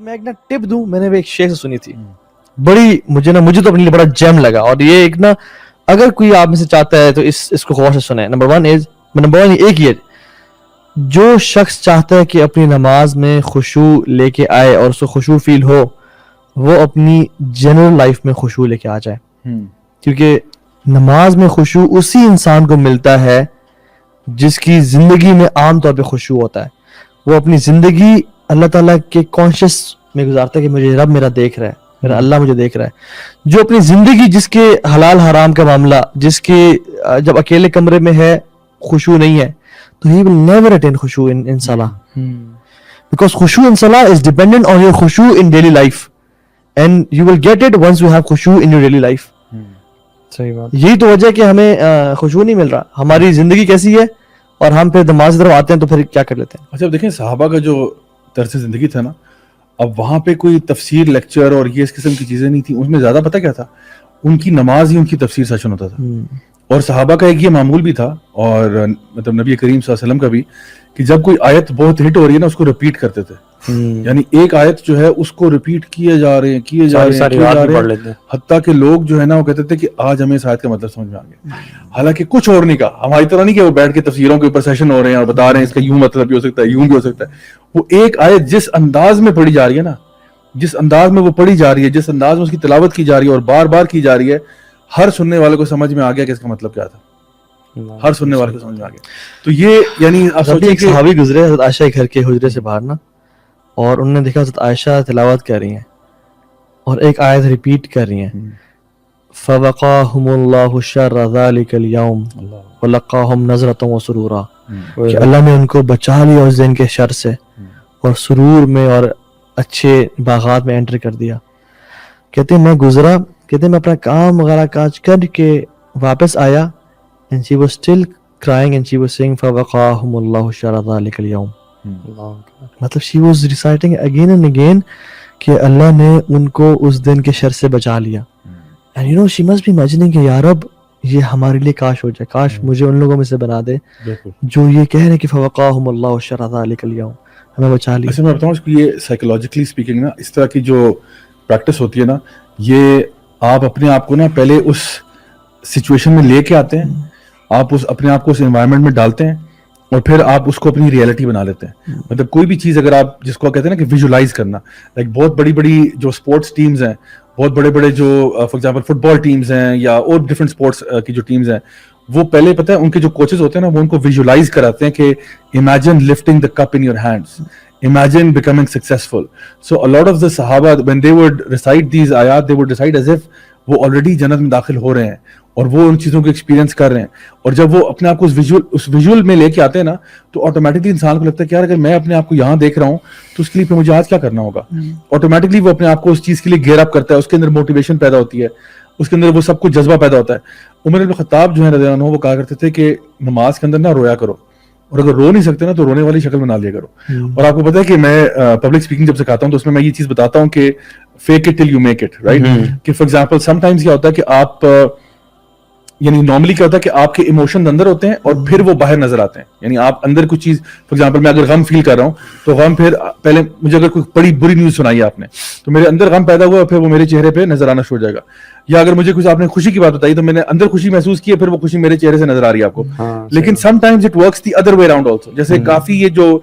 میں ایک نا ٹپ دوں, میں نے ایک شیخ سے سنی تھی, بڑی مجھے تو اپنے لیے بڑا جیم لگا, اور یہ ایک نا اگر کوئی آپ میں سے چاہتا ہے تو اس کو غور سے سنیں. نمبر ون ایک ہی ہے, جو شخص چاہتا ہے کہ اپنی نماز میں خشوع لے کے آئے اور اس کو خشوع فیل ہو, وہ اپنی جنرل لائف میں خشوع لے کے آ جائے. کیونکہ نماز میں خشوع اسی انسان کو ملتا ہے جس کی زندگی میں عام طور پہ خشوع ہوتا ہے. وہ اپنی زندگی اللہ تعالیٰ کے کانشیس میں گزارتا ہے کہ مجھے رب میرا دیکھ رہا ہے, میرا اللہ مجھے دیکھ رہا ہے. جو اپنی زندگی جس کے حلال حرام کا معاملہ, جس کے جب اکیلے کمرے میں ہے خشوع نہیں ہے, تو he will never attain خشوع in salah, because خشوع in salah is dependent on your خشوع in daily life, and you will get it once you have خشوع in your daily life. صحیح بات. یہی تو وجہ ہے کہ ہمیں خشوع نہیں مل رہا. ہماری زندگی کیسی ہے اور ہم پھر نماز کی طرف آتے ہیں تو پھر کیا کر لیتے ہیں. اچھا, اب دیکھیں صحابہ کا جو طرز زندگی تھا نا, اب وہاں پہ کوئی تفسیر لیکچر اور یہ اس قسم کی چیزیں نہیں تھیں. اس میں زیادہ پتہ کیا تھا, ان کی نماز ہی ان کی تفسیر سیشن ہوتا تھا. اور صحابہ کا ایک یہ معمول بھی تھا, اور مطلب نبی کریم صلی اللہ علیہ وسلم کا بھی, کہ جب کوئی آیت بہت ہٹ ہو رہی ہے نا, اس کو ریپیٹ کرتے تھے. یعنی ایک آیت جو ہے اس کو ریپیٹ کیے جا رہے ہیں حتیٰ کہ لوگ جو ہے نا وہ کہتے تھے کہ آج ہمیں اس آیت کا مطلب سمجھ میں آ گیا. حالانکہ کچھ اور نہیں کہا, ہماری طرح نہیں کہ وہ بیٹھ کے تفسیروں کے اوپر سیشن ہو رہے ہیں اور بتا رہے ہیں اس کا یوں مطلب بھی ہو سکتا ہے, یوں بھی ہو سکتا ہے. وہ ایک آیت جس انداز میں پڑھی جا رہی ہے نا, جس انداز میں وہ پڑھی جا رہی ہے, جس انداز میں اس کی تلاوت کی جا رہی ہے اور بار بار کی جا رہی ہے, ہر سننے والے کو سمجھ میں آ گیا کہ اس کا مطلب کیا تھا. ہر سننے والے کو سمجھ میں آ گیا. تو یہ یعنی ایک صحابی گزرے حضرت عائشہ کے گھر کے حجرے سے باہر نا, اور انہوں نے دیکھا حضرت عائشہ تلاوت کر رہی ہیں اور ایک آیت ریپیٹ کر رہی ہیں, فَوَقَاهُمُ اللَّهُ شَرَّ ذَلِكَ الْيَوْمِ وَلَقَّاهُمْ نَظْرَةً وَسُرُورًا, کہ اللہ نے ان کو بچا لیا اس دن کے شر سے اور سرور میں اور اچھے باغات میں انٹر کر دیا. کہتے ہیں میں گزرا, کہتے ہیں میں اپنا کام وغیرہ کاج کر کے واپس آیا, and she was still crying and she was saying فَوَقَاهُمُ اللَّهُ شَرَّ ذَلِكَ الْيَوْمِ. مطلب she was reciting again and again کہ اللہ نے ان کو اس دن کے شر سے بچا لیا. and you know she must be imagining کہ یا رب یہ ہمارے لیے کاش ہو جائے, کاش مجھے ان لوگوں میں سے بنا دے جو یہ کہہ رہے ہیں کہ فَوَقَاهُمُ اللَّهُ شَرَّ ذَلِكَ الْيَوْمِ, ہمیں بچا لیا. ایسے میں بتاؤں کہ یہ سائیکولوجیکلی اسپیکنگ نا, اس طرح کی جو پریکٹس ہوتی ہے نا, یہ آپ اپنے آپ کو نا پہلے اس سچویشن میں لے کے آتے ہیں, آپ اپنے آپ کو اس انوائرمنٹ میں ڈالتے ہیں اور پھر آپ اس کو اپنی ریئلٹی بنا لیتے ہیں. مطلب کوئی بھی چیز اگر آپ جس کو کہتے ہیں نا کہ ویژولائز کرنا, لائک بہت بڑی بڑی جو اسپورٹس ٹیمز ہیں, بہت بڑے بڑے جو for example football teams ہیں یا اور ڈفرینٹ اسپورٹس کی جو ٹیمز ہیں, وہ پہلے پتہ ہے ان کے جو کوچز ہوتے ہیں نا, وہ ان کو ویژولائز کراتے ہیں کہ imagine lifting the cup in your hands, imagine becoming successful. So a lot of the Sahaba, when they would recite these ayat, they would recite as if وہ already جنت میں داخل ہو رہے ہیں اور وہ ان چیزوں کو ایکسپیرینس کر رہے ہیں. اور جب وہ اپنے آپ کو اس ویژول میں لے کے آتے ہیں نا, تو آٹومیٹکلی انسان کو لگتا ہے کہ یار اگر میں اپنے آپ کو یہاں دیکھ رہا ہوں تو اس کے لیے پھر مجھے آج کیا کرنا ہوگا. آٹومیٹکلی وہ اپنے آپ کو اس چیز کے لیے گیئر اپ کرتا ہے, اس کے اندر موٹیویشن پیدا ہوتی ہے, اس کے اندر وہ سب کچھ جذبہ پیدا ہوتا ہے. عمر بن خطاب جو ہے رضی اللہ عنہ, وہ کہا کرتے تھے کہ نماز کے اندر نہ رویا کرو, اور اگر رو نہیں سکتے نا تو رونے والی شکل بنا لیا کرو. اور آپ کو پتا ہے کہ میں پبلک اسپیکنگ جب سکھاتا ہوں تو اس میں یہ چیز بتاتا ہوں کہ fake it till you make it, right. کہ فار ایگزامپل سم ٹائمز کیا ہوتا ہے کہ آپ یعنی نارملی کیا ہوتا ہے کہ آپ کے ایموشن اندر ہوتے ہیں اور پھر وہ باہر نظر آتے ہیں. یعنی آپ اندر کچھ چیز, فار ایگزامپل میں اگر غم فیل کر رہا ہوں تو غم, پھر پہلے مجھے اگر کوئی بڑی بری نیوز سنائی آپ نے تو میرے اندر غم پیدا ہوا, پھر وہ میرے چہرے پہ نظر آنا شروع ہو جائے گا. یا اگر مجھے کچھ آپ نے خوشی کی بات بتائی تو میں نے اندر خوشی محسوس کی ہے, پھر وہ خوشی میرے چہرے سے نظر آ رہی ہے آپ کو. لیکن some times it works the other way around also. جیسے کافی یہ جو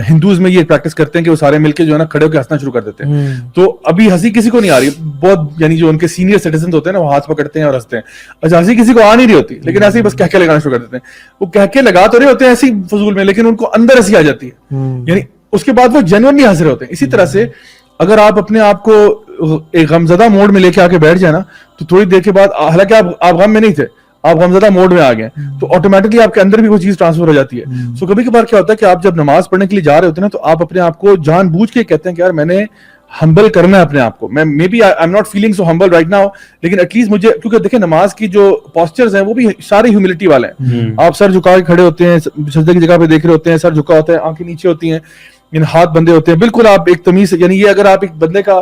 ہندوز میں یہ پریکٹس کرتے ہیں کہ وہ سارے مل کے جو ہے نا کھڑے ہو کے ہنسنا شروع کر دیتے ہیں. تو ابھی ہنسی کسی کو نہیں آ رہی بہت, یعنی جو ان کے سینئر سٹیزنز ہوتے ہیں نا وہ ہاتھ پکڑتے ہیں اور ہنستے ہیں. اچھا, ہنسی کسی کو آ نہیں رہی ہوتی, لیکن ایسے ہی بس کہکے لگانا شروع کر دیتے ہیں. وہ کہکے لگا تو رہے ہوتے ہیں ایسی فضول میں, لیکن ان کو اندر ہنسی آ جاتی ہے. یعنی اس کے بعد وہ جینوئنلی ہنس رہے ہوتے ہیں. اسی طرح سے اگر آپ اپنے آپ کو ایک غمزدہ موڈ میں لے کے آ کے بیٹھ جائیں نا, تو تھوڑی دیر کے بعد, حالانکہ آپ غم میں نہیں تھے, آپ غمزدہ موڈ میں آ گئے, تو آٹومیٹکلی آپ کے اندر بھی وہ چیز ٹرانسفر ہو جاتی ہے. سو کبھی کبھار کیا ہوتا ہے کہ آپ جب نماز پڑھنے کے لیے جا رہے ہوتے ہیں نا, تو آپ اپنے آپ کو جان بوجھ کے کہتے ہیں کہ یار میں نے ہمبل کرنا ہے اپنے آپ کو. میں may be I am not feeling so humble right now, لیکن ایٹ لیسٹ مجھے, کیونکہ دیکھیں نماز کی جو پوسچرز ہیں وہ بھی سارے ہیوملٹی والے ہیں. آپ سر جھکا کے کھڑے ہوتے ہیں, سجدے کی جگہ پہ دیکھ رہے ہوتے ہیں, سر جھکا ہوتا ہے, آنکھیں نیچے ہوتی ہیں, ہاتھ بندے ہوتے ہیں, بالکل آپ ایک تمیز, یعنی یہ اگر آپ ایک بندے کا